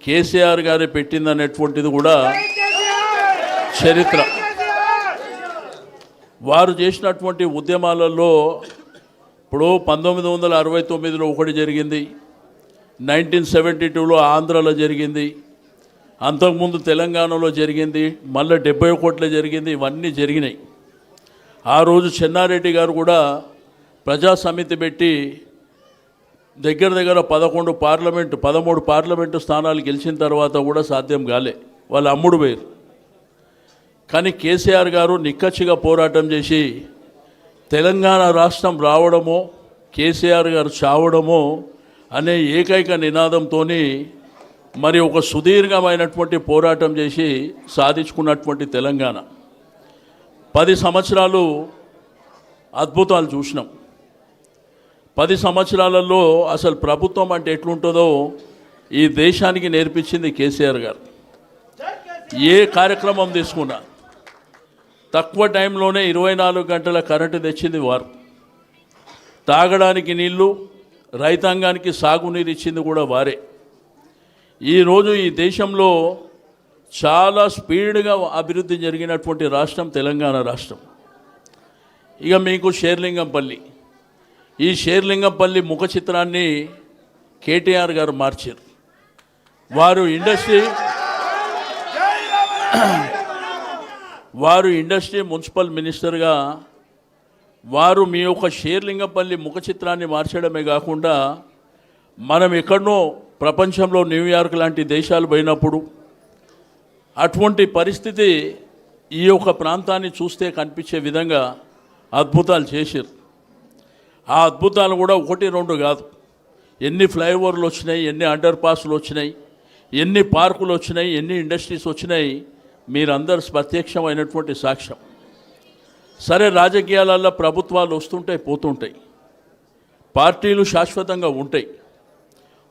కేసీఆర్ గారే పెట్టిందనేటువంటిది కూడా చరిత్ర. వారు చేసినటువంటి ఉద్యమాలలో ఇప్పుడు 1969లో ఒకటి జరిగింది, 1972లో ఆంధ్రాలో జరిగింది, అంతకుముందు తెలంగాణలో జరిగింది, మళ్ళీ 71లో జరిగింది. ఇవన్నీ జరిగినాయి. ఆ రోజు చెన్నారెడ్డి గారు కూడా ప్రజా సమితి పెట్టి దగ్గర 13 పార్లమెంటు స్థానాలు గెలిచిన తర్వాత కూడా సాధ్యం కాలే, వాళ్ళు అమ్ముడు పోయారు. కానీ కేసీఆర్ గారు నిక్కచ్చిగా పోరాటం చేసి తెలంగాణ రాష్ట్రం రావడమో కేసీఆర్ గారు చావడమో అనే ఏకైక నినాదంతో మరి ఒక సుదీర్ఘమైనటువంటి పోరాటం చేసి సాధించుకున్నటువంటి తెలంగాణ 10 సంవత్సరాలు అద్భుతాలు చూసినాం. 10 సంవత్సరాలలో అసలు ప్రభుత్వం అంటే ఎట్లుంటుందో ఈ దేశానికి నేర్పించింది కేసీఆర్ గారు. ఏ కార్యక్రమం తీసుకున్నా తక్కువ టైంలోనే 24 గంటల కరెంటు తెచ్చింది వారు. తాగడానికి నీళ్లు, రైతాంగానికి సాగునీరు ఇచ్చింది కూడా వారే. ఈరోజు ఈ దేశంలో చాలా స్పీడ్గా అభివృద్ధి జరిగినటువంటి రాష్ట్రం తెలంగాణ రాష్ట్రం. ఇక మీకు షేర్లింగంపల్లి, ఈ షేర్లింగంపల్లి ముఖ చిత్రాన్ని కేటీఆర్ గారు మార్చారు. వారు ఇండస్ట్రీ మున్సిపల్ మినిస్టర్గా వారు మీ యొక్క షేర్లింగంపల్లి ముఖ చిత్రాన్ని మార్చడమే కాకుండా మనం ఎక్కడనో ప్రపంచంలో న్యూయార్క్ లాంటి దేశాలు పోయినప్పుడు అటువంటి పరిస్థితి ఈ యొక్క ప్రాంతాన్ని చూస్తే కనిపించే విధంగా అద్భుతాలు చేశారు. ఆ అద్భుతాలు కూడా 1-2 కాదు, ఎన్ని ఫ్లైఓవర్లు వచ్చినాయి, ఎన్ని అండర్ పాస్లు వచ్చినాయి, ఎన్ని పార్కులు వచ్చినాయి, ఎన్ని ఇండస్ట్రీస్ వచ్చినాయి, మీరందరూ ప్రత్యక్షమైనటువంటి సాక్ష్యం. సరే, రాజకీయాలలో ప్రభుత్వాలు వస్తుంటాయి పోతుంటాయి, పార్టీలు శాశ్వతంగా ఉంటాయి.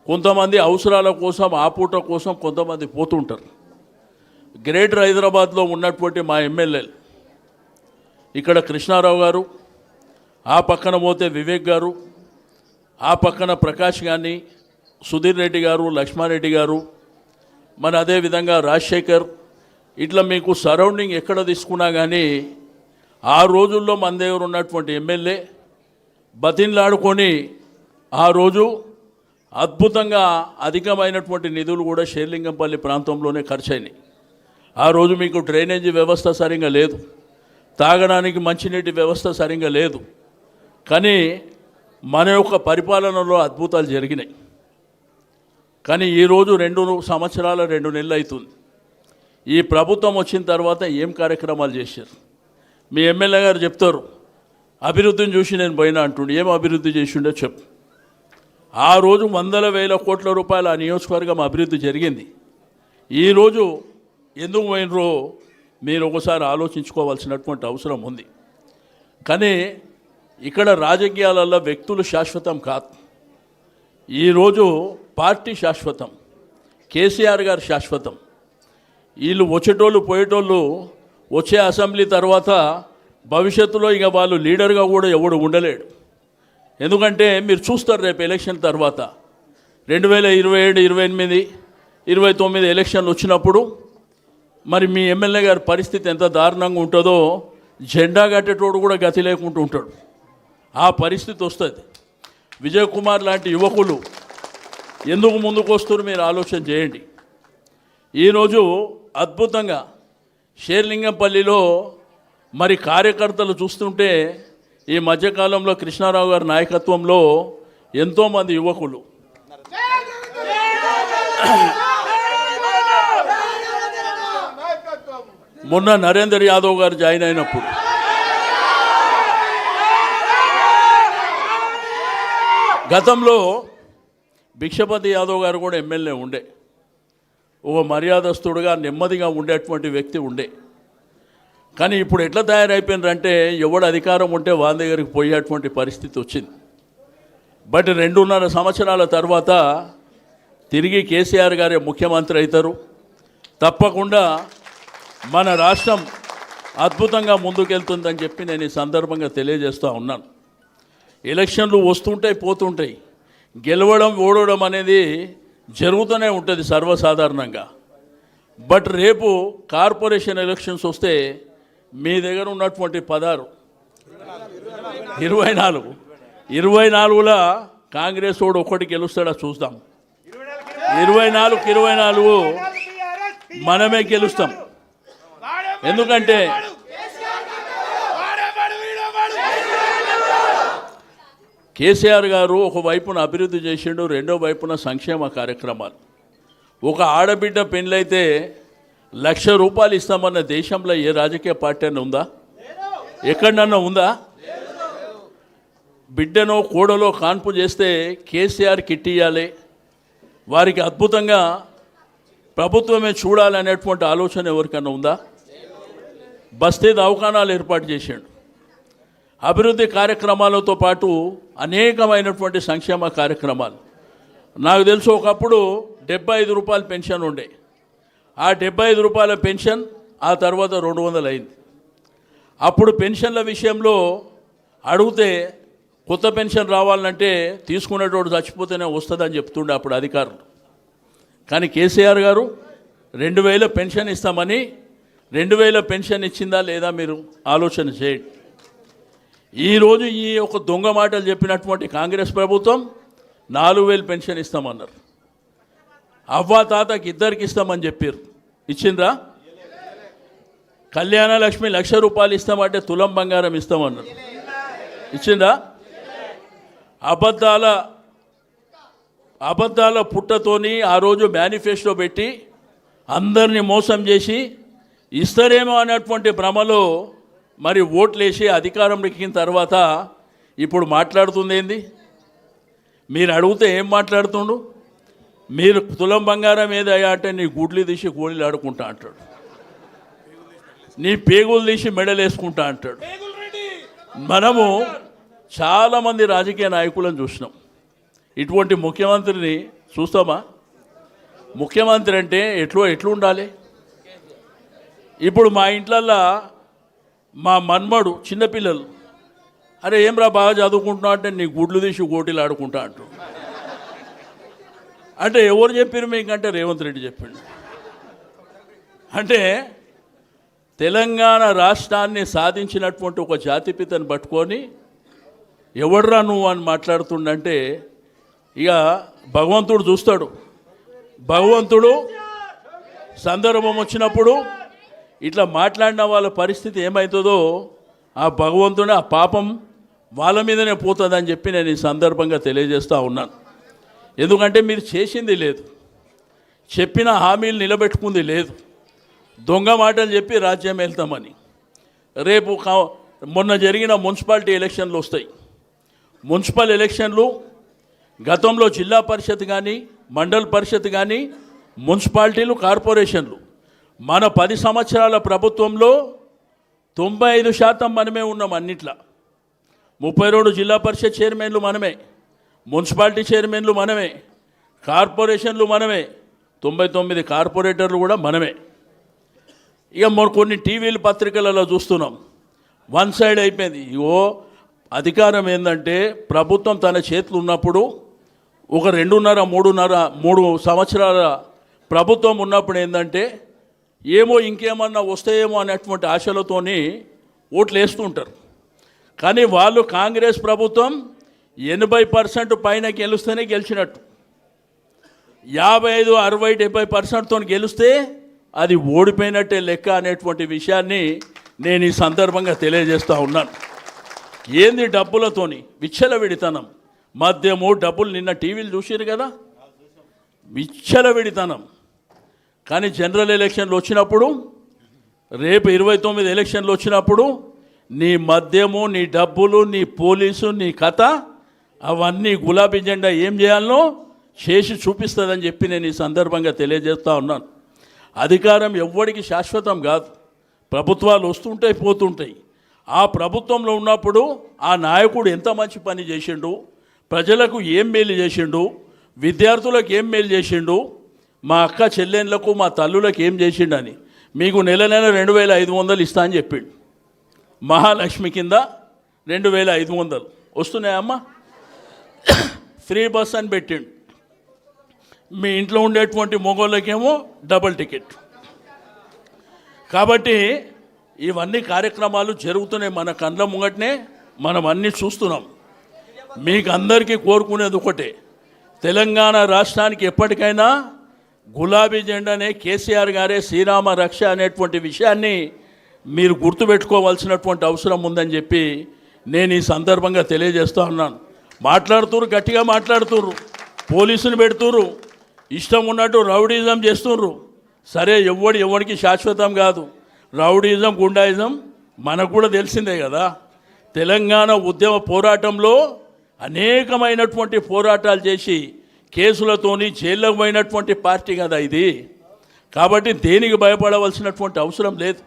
కొంతమంది అవసరాల కోసం ఆపూట కోసం కొంతమంది పోతుంటారు. గ్రేటర్ హైదరాబాద్లో ఉన్నటువంటి మా ఎమ్మెల్యేలు ఇక్కడ కృష్ణారావు గారు, ఆ పక్కన పోతే వివేక్ గారు, ఆ పక్కన ప్రకాష్ గాని, సుధీర్ రెడ్డి గారు, లక్ష్మారెడ్డి గారు, మరి అదేవిధంగా రాజశేఖర్, ఇట్లా మీకు సరౌండింగ్ ఎక్కడ తీసుకున్నా కానీ ఆ రోజుల్లో మన దగ్గర ఉన్నటువంటి ఎమ్మెల్యే బతిన్లాడుకొని ఆ రోజు అద్భుతంగా అధికమైనటువంటి నిధులు కూడా షేర్లింగంపల్లి ప్రాంతంలోనే ఖర్చు అయినాయి. ఆ రోజు మీకు డ్రైనేజీ వ్యవస్థ సరిగ్గా లేదు, తాగడానికి మంచినీటి వ్యవస్థ సరిగ్గా లేదు. కానీ మన యొక్క పరిపాలనలో అద్భుతాలు జరిగినాయి. కానీ ఈరోజు 2 సంవత్సరాల 2 నెలలు అవుతుంది. ఈ ప్రభుత్వం వచ్చిన తర్వాత ఏం కార్యక్రమాలు చేశారు? మీ ఎమ్మెల్యే గారు చెప్తారు, అభివృద్ధిని చూసి నేను పోయినా అంటుండే. ఏం అభివృద్ధి చేసిండో చెప్పు. ఆ రోజు 100,000 కోట్ల రూపాయల ఆ నియోజకవర్గం అభివృద్ధి జరిగింది. ఈరోజు ఎందుకు పోయినరో మీరు ఒకసారి ఆలోచించుకోవాల్సినటువంటి అవసరం ఉంది. కానీ ఇక్కడ రాజకీయాలలో వ్యక్తులు శాశ్వతం కాదు. ఈరోజు పార్టీ శాశ్వతం, కేసీఆర్ గారు శాశ్వతం. వీళ్ళు వచ్చేటోళ్ళు పోయేటోళ్ళు వచ్చే అసెంబ్లీ తర్వాత భవిష్యత్తులో ఇక వాళ్ళు లీడర్గా కూడా ఎవడు ఉండలేడు. ఎందుకంటే మీరు చూస్తారు రేపు ఎలక్షన్ తర్వాత 2027, 28, 29 ఎలక్షన్లు వచ్చినప్పుడు మరి మీ ఎమ్మెల్యే గారి పరిస్థితి ఎంత దారుణంగా ఉంటుందో జెండా కట్టేటోడు కూడా గతి లేకుండా ఉంటాడు. ఆ పరిస్థితి వస్తుంది. విజయ్ కుమార్ లాంటి యువకులు ఎందుకు ముందుకు వస్తారు మీరు ఆలోచన చేయండి. ఈరోజు అద్భుతంగా షేర్లింగంపల్లిలో మరి కార్యకర్తలు చూస్తుంటే ఈ మధ్యకాలంలో కృష్ణారావు గారి నాయకత్వంలో ఎంతోమంది యువకులు మొన్న నరేందర్ యాదవ్ గారు జాయిన్ అయినప్పుడు గతంలో భిక్షపతి యాదవ్ గారు కూడా ఎమ్మెల్యే ఉండే, ఓ మర్యాదస్తుడుగా నెమ్మదిగా ఉండేటువంటి వ్యక్తి ఉండే. కానీ ఇప్పుడు ఎట్లా తయారైపోయినారంటే ఎవడు అధికారం ఉంటే వాళ్ళ దగ్గరికి పోయేటువంటి పరిస్థితి వచ్చింది. బట్ 2.5 సంవత్సరాల తర్వాత తిరిగి కేసీఆర్ గారే ముఖ్యమంత్రి అవుతారు. తప్పకుండా మన రాష్ట్రం అద్భుతంగా ముందుకెళ్తుందని చెప్పి నేను ఈ సందర్భంగా తెలియజేస్తూ ఉన్నాను. ఎలక్షన్లు వస్తుంటాయి పోతుంటాయి, గెలవడం ఓడడం అనేది జరుగుతూనే ఉంటుంది సర్వసాధారణంగా. బట్ రేపు కార్పొరేషన్ ఎలక్షన్స్ వస్తే మీ దగ్గర ఉన్నటువంటి 24లో కాంగ్రెస్ వాడు ఒకటి గెలుస్తాడా చూద్దాం. 24 మనమే గెలుస్తాం. ఎందుకంటే కేసీఆర్ గారు ఒక వైపున అభివృద్ధి చేసిండు, రెండో వైపున సంక్షేమ కార్యక్రమాలు. ఒక ఆడబిడ్డ పెళ్ళైతే ₹1,00,000 ఇస్తామన్న దేశంలో ఏ రాజకీయ పార్టీ అని ఉందా? ఎక్కడన్నా ఉందా? బిడ్డనో కోడలో కాన్పు చేస్తే కేసీఆర్ కిట్ ఇవ్వాలి, వారికి అద్భుతంగా ప్రభుత్వమే చూడాలనేటువంటి ఆలోచన ఎవరికన్నా ఉందా? బస్తీ దవాఖానాలు ఏర్పాటు చేసిండు. అభివృద్ధి కార్యక్రమాలతో పాటు అనేకమైనటువంటి సంక్షేమ కార్యక్రమాలు. నాకు తెలుసు ఒకప్పుడు ₹75 పెన్షన్ ఉండే. ఆ ₹75 పెన్షన్ ఆ తర్వాత 200 అయింది. అప్పుడు పెన్షన్ల విషయంలో అడిగితే కొత్త పెన్షన్ రావాలంటే తీసుకునేటోడు చచ్చిపోతేనే వస్తుందని చెప్తుండే అప్పుడు అధికారులు. కానీ కేసీఆర్ గారు 2000 పెన్షన్ ఇస్తామని 2000 పెన్షన్ ఇచ్చిందా లేదా మీరు ఆలోచన చేయండి. ఈరోజు ఈ ఒక దొంగ మాటలు చెప్పినటువంటి కాంగ్రెస్ ప్రభుత్వం 4000 పెన్షన్ ఇస్తామన్నారు. అవ్వా తాతకి ఇద్దరికి ఇస్తామని చెప్పారు. ఇచ్చిండ్రా? కళ్యాణ లక్ష్మి ₹1,00,000 ఇస్తామంటే తులం బంగారం ఇస్తామన్నారు. ఇచ్చిందా? అబద్ధాల పుట్టతోని ఆ రోజు మేనిఫెస్టో పెట్టి అందరినీ మోసం చేసి ఇస్తారేమో అన్నటువంటి భ్రమలో మరి ఓట్లేసి అధికారం ఎక్కిన తర్వాత ఇప్పుడు మాట్లాడుతుంది ఏంది? మీరు అడిగితే ఏం మాట్లాడుతుండు? మీరు తులం బంగారం ఏదయ్యా అంటే నీ గుడ్లు తీసి గోళీలు ఆడుకుంటా అంటాడు, నీ పేగులు తీసి మెడలు వేసుకుంటా అంటాడు. మనము చాలామంది రాజకీయ నాయకులను చూసినాం. ఇటువంటి ముఖ్యమంత్రిని చూస్తామా? ముఖ్యమంత్రి అంటే ఎట్లు ఉండాలి? ఇప్పుడు మా ఇంట్లల్లో మా మన్మడు చిన్నపిల్లలు, అరే ఏం రా బాగా చదువుకుంటున్నావు అంటే నీ గుడ్లు తీసి గోటీలు ఆడుకుంటా అంటూ. అంటే ఎవరు చెప్పారు మీకంటే రేవంత్ రెడ్డి చెప్పిండు. అంటే తెలంగాణ రాష్ట్రాన్ని సాధించినటువంటి ఒక జాతిపితను పట్టుకొని ఎవడ్రా నువ్వు అని మాట్లాడుతుండంటే ఇక భగవంతుడు చూస్తాడు. భగవంతుడు సందర్భం వచ్చినప్పుడు ఇట్లా మాట్లాడిన వాళ్ళ పరిస్థితి ఏమవుతుందో ఆ భగవంతుడు ఆ పాపం వాళ్ళ మీదనే పోతుందని చెప్పి నేను ఈ సందర్భంగా తెలియజేస్తూ ఉన్నాను. ఎందుకంటే మీరు చేసింది లేదు, చెప్పిన హామీలు నిలబెట్టుకుంది లేదు, దొంగ మాటలు చెప్పి రాజ్యం వెళ్తామని. రేపు మొన్న జరిగిన మున్సిపాలిటీ ఎలక్షన్లు వస్తాయి. మున్సిపల్ ఎలక్షన్లు గతంలో జిల్లా పరిషత్ కానీ మండల్ పరిషత్ కానీ మున్సిపాలిటీలు కార్పొరేషన్లు మన 10 సంవత్సరాల ప్రభుత్వంలో 95% మనమే ఉన్నాం. అన్నిట్లా 32 జిల్లా పరిషత్ చైర్మన్లు మనమే, మున్సిపాలిటీ చైర్మన్లు మనమే, కార్పొరేషన్లు మనమే, 99 కార్పొరేటర్లు కూడా మనమే. ఇక కొన్ని టీవీలు పత్రికలలో చూస్తున్నాం, వన్ సైడ్ అయిపోయింది. ఇగో అధికారం ఏంటంటే ప్రభుత్వం తన చేతులు ఉన్నప్పుడు ఒక 2.5-3 సంవత్సరాల ప్రభుత్వం ఉన్నప్పుడు ఏంటంటే ఏమో ఇంకేమన్నా వస్తాయేమో అనేటువంటి ఆశలతోని ఓట్లు వేస్తుంటారు. కానీ వాళ్ళు కాంగ్రెస్ ప్రభుత్వం 80% పైన గెలుస్తేనే గెలిచినట్టు, 55, 60, 70%తో గెలిస్తే అది ఓడిపోయినట్టే లెక్క అనేటువంటి విషయాన్ని నేను ఈ సందర్భంగా తెలియజేస్తూ ఉన్నాను. ఏంది డబ్బులతోని విచ్చలవిడితనం, మద్యము డబ్బులు. నిన్న టీవీలు చూసారు కదా, విచ్చలవిడితనం. కానీ జనరల్ ఎలక్షన్లు వచ్చినప్పుడు, రేపు 29 ఎలక్షన్లు వచ్చినప్పుడు నీ మద్యము, నీ డబ్బులు, నీ పోలీసు, నీ కథ అవన్నీ గులాబీ జెండా ఏం చేయాలనో చేసి చూపిస్తుందని చెప్పి నేను ఈ సందర్భంగా తెలియజేస్తూ ఉన్నాను. అధికారం ఎవ్వడికి శాశ్వతం కాదు, ప్రభుత్వాలు వస్తుంటాయి పోతుంటాయి. ఆ ప్రభుత్వంలో ఉన్నప్పుడు ఆ నాయకుడు ఎంత మంచి పని చేసిండు, ప్రజలకు ఏం మేలు చేసిండు, విద్యార్థులకు ఏం మేలు చేసిండు, మా అక్క చెల్లెళ్ళకు మా తల్లులకు ఏం చేసిండని మీకు నెల 2500 ఇస్తా అని చెప్పిండు. మహాలక్ష్మి కింద 2500 వస్తున్నాయమ్మా. ఫ్రీ బస్ అని పెట్టిండు. మీ ఇంట్లో ఉండేటువంటి మగోళ్ళకేమో డబుల్ టికెట్. కాబట్టి ఇవన్నీ కార్యక్రమాలు జరుగుతున్నాయి మన కళ్ళ ముంగటనే, మనం అన్నీ చూస్తున్నాం. మీకు అందరికీ కోరుకునేది ఒకటే, తెలంగాణ రాష్ట్రానికి ఎప్పటికైనా గులాబీ జెండానే కేసీఆర్ గారే శ్రీరామ రక్ష అనేటువంటి విషయాన్ని మీరు గుర్తుపెట్టుకోవాల్సినటువంటి అవసరం ఉందని చెప్పి నేను ఈ సందర్భంగా తెలియజేస్తూ ఉన్నాను. మాట్లాడుతుర్రు, గట్టిగా మాట్లాడుతుర్రు, పోలీసులు పెడుతుర్రు, ఇష్టం ఉన్నట్టు రౌడీజం చేస్తుర్రు. సరే, ఎవడికి శాశ్వతం కాదు. రౌడీజం, గుండాయిజం మనకు కూడా తెలిసిందే కదా. తెలంగాణ ఉద్యమ పోరాటంలో అనేకమైనటువంటి పోరాటాలు చేసి కేసులతోని జైల్లోకి పోయినటువంటి పార్టీ కదా ఇది. కాబట్టి దేనికి భయపడవలసినటువంటి అవసరం లేదు.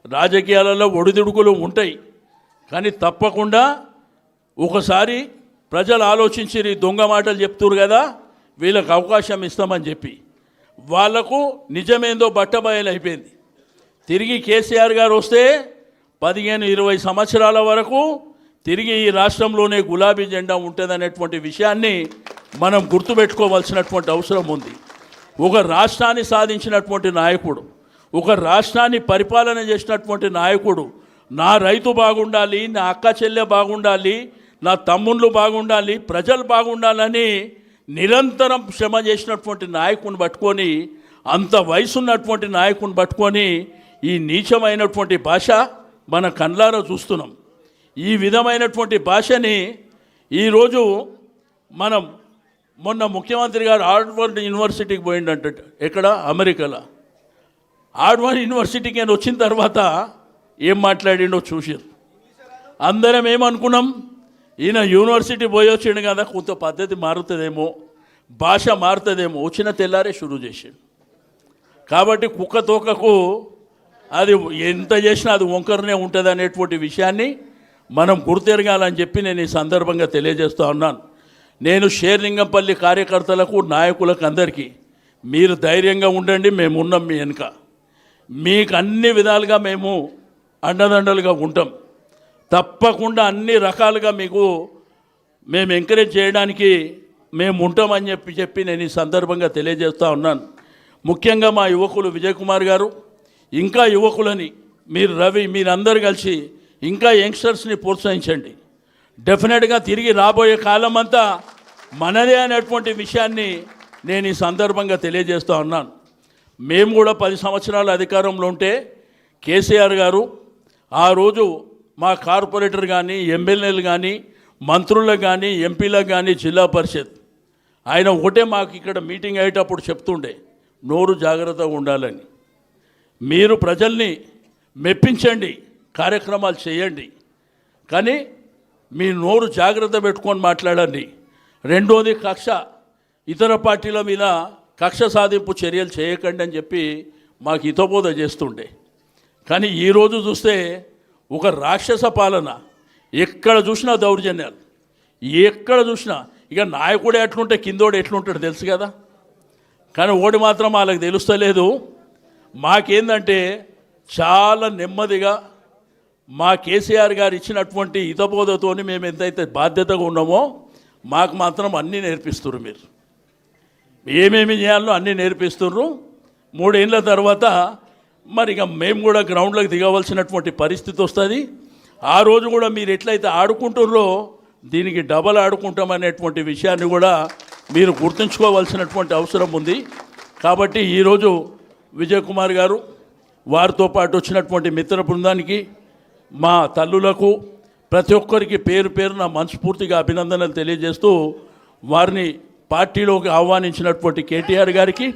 రాజకీయాలలో ఒడిదుడుకులు ఉంటాయి, కానీ తప్పకుండా ఒకసారి ప్రజలు ఆలోచించి దొంగ మాటలు చెప్తున్నారు కదా, వీళ్ళకి అవకాశం ఇస్తామని చెప్పి వాళ్లకు నిజమేందో బట్టబయలు అయిపోయింది. తిరిగి కేసీఆర్ గారు వస్తే 15-20 సంవత్సరాల వరకు తిరిగి ఈ రాష్ట్రంలోనే గులాబీ జెండా ఉంటుందనేటువంటి విషయాన్ని మనం గుర్తుపెట్టుకోవాల్సినటువంటి అవసరం ఉంది. ఒక రాష్ట్రాన్ని సాధించినటువంటి నాయకుడు, ఒక రాష్ట్రాన్ని పరిపాలన చేసినటువంటి నాయకుడు, నా రైతు బాగుండాలి, నా అక్క చెల్లె బాగుండాలి, నా తమ్ముళ్ళు బాగుండాలి, ప్రజలు బాగుండాలని నిరంతరం శ్రమ చేసినటువంటి నాయకుని పట్టుకొని, అంత వయసున్నటువంటి నాయకుని పట్టుకొని ఈ నీచమైనటువంటి భాష మన కళ్ళారా చూస్తున్నాం. ఈ విధమైనటువంటి భాషని ఈరోజు మనం మొన్న ముఖ్యమంత్రి గారు హార్వర్డ్ యూనివర్సిటీకి పోయిండంట, ఎక్కడ, అమెరికాలో. హార్వర్డ్ యూనివర్సిటీకి నేను వచ్చిన తర్వాత ఏం మాట్లాడిండో చూసారు. అందరం ఏమనుకున్నాం, ఈయన యూనివర్సిటీ పోయి వచ్చిండు కదా, కొంత పద్ధతి మారుతుందేమో, భాష మారుతుందేమో. వచ్చిన తెల్లారే షురూ చేసాడు. కాబట్టి కుక్క తోకకు అది ఎంత చేసినా అది వంకరనే ఉంటుంది అనేటువంటి విషయాన్ని మనం గుర్తెరగాలని చెప్పి నేను ఈ సందర్భంగా తెలియజేస్తూ ఉన్నాను. నేను షేర్లింగంపల్లి కార్యకర్తలకు, నాయకులకు అందరికీ మీరు ధైర్యంగా ఉండండి, మేము ఉన్నాం మీ వెనుక. మీకు అన్ని విధాలుగా మేము అండదండలుగా ఉంటాం. తప్పకుండా అన్ని రకాలుగా మీకు మేము ఎంకరేజ్ చేయడానికి మేము ఉంటామని చెప్పి నేను ఈ సందర్భంగా తెలియజేస్తూ ఉన్నాను. ముఖ్యంగా మా యువకులు విజయ్ కుమార్ గారు, ఇంకా యువకులని మీరు రవి, మీరందరూ కలిసి ఇంకా యంగ్స్టర్స్ని ప్రోత్సహించండి. డెఫినెట్గా తిరిగి రాబోయే కాలం అంతా మనదే అనేటువంటి విషయాన్ని నేను ఈ సందర్భంగా తెలియజేస్తూ ఉన్నాను. మేము కూడా 10 సంవత్సరాల అధికారంలో ఉంటే కేసీఆర్ గారు ఆ రోజు మా కార్పొరేటర్ కానీ, ఎమ్మెల్యేలు కానీ, మంత్రులకు కానీ, ఎంపీలకు కానీ, జిల్లా పరిషత్ ఆయన ఒకటే మాకు ఇక్కడ మీటింగ్ అయ్యేటప్పుడు చెప్తుండే, నోరు జాగ్రత్తగా ఉండాలని. మీరు ప్రజల్ని మెప్పించండి, కార్యక్రమాలు చేయండి, కానీ మీ నోరు జాగ్రత్త పెట్టుకొని మాట్లాడండి. రెండోది, ఇతర పార్టీల మీద కక్ష సాధింపు చర్యలు చేయకండి అని చెప్పి మాకు హితబోధ చేస్తుండే. కానీ ఈరోజు చూస్తే ఒక రాక్షస పాలన, ఎక్కడ చూసినా దౌర్జన్యాలు, ఎక్కడ చూసినా. ఇక నాయకుడే ఎట్లుంటే కిందోడు ఎట్లుంటాడు తెలుసు కదా. కానీ ఓడి మాత్రం వాళ్ళకి తెలుస్తలేదు. మాకేందంటే చాలా నెమ్మదిగా మా కేసీఆర్ గారు ఇచ్చినటువంటి హితబోధతోని మేము ఎంతైతే బాధ్యతగా ఉన్నామో మాకు మాత్రం అన్నీ నేర్పిస్తున్నారు. మీరు ఏమేమి చేయాలో అన్నీ నేర్పిస్తున్నారు. 3 ఏళ్ళ తర్వాత మరి ఇక మేము కూడా గ్రౌండ్లోకి దిగవలసినటువంటి పరిస్థితి వస్తుంది. ఆ రోజు కూడా మీరు ఎట్లయితే ఆడుకుంటున్నారో దీనికి డబల్ ఆడుకుంటామనేటువంటి విషయాన్ని కూడా మీరు గుర్తుంచుకోవాల్సినటువంటి అవసరం ఉంది. కాబట్టి ఈరోజు విజయ్ కుమార్ గారు, వారితో పాటు వచ్చినటువంటి మిత్ర బృందానికి, మా తల్లులకు, ప్రతి ఒక్కరికి పేరు పేరున మనస్ఫూర్తిగా అభినందనలు తెలియజేస్తూ వారిని పార్టీలోకి ఆహ్వానించినటువంటి కేటీఆర్ గారికి,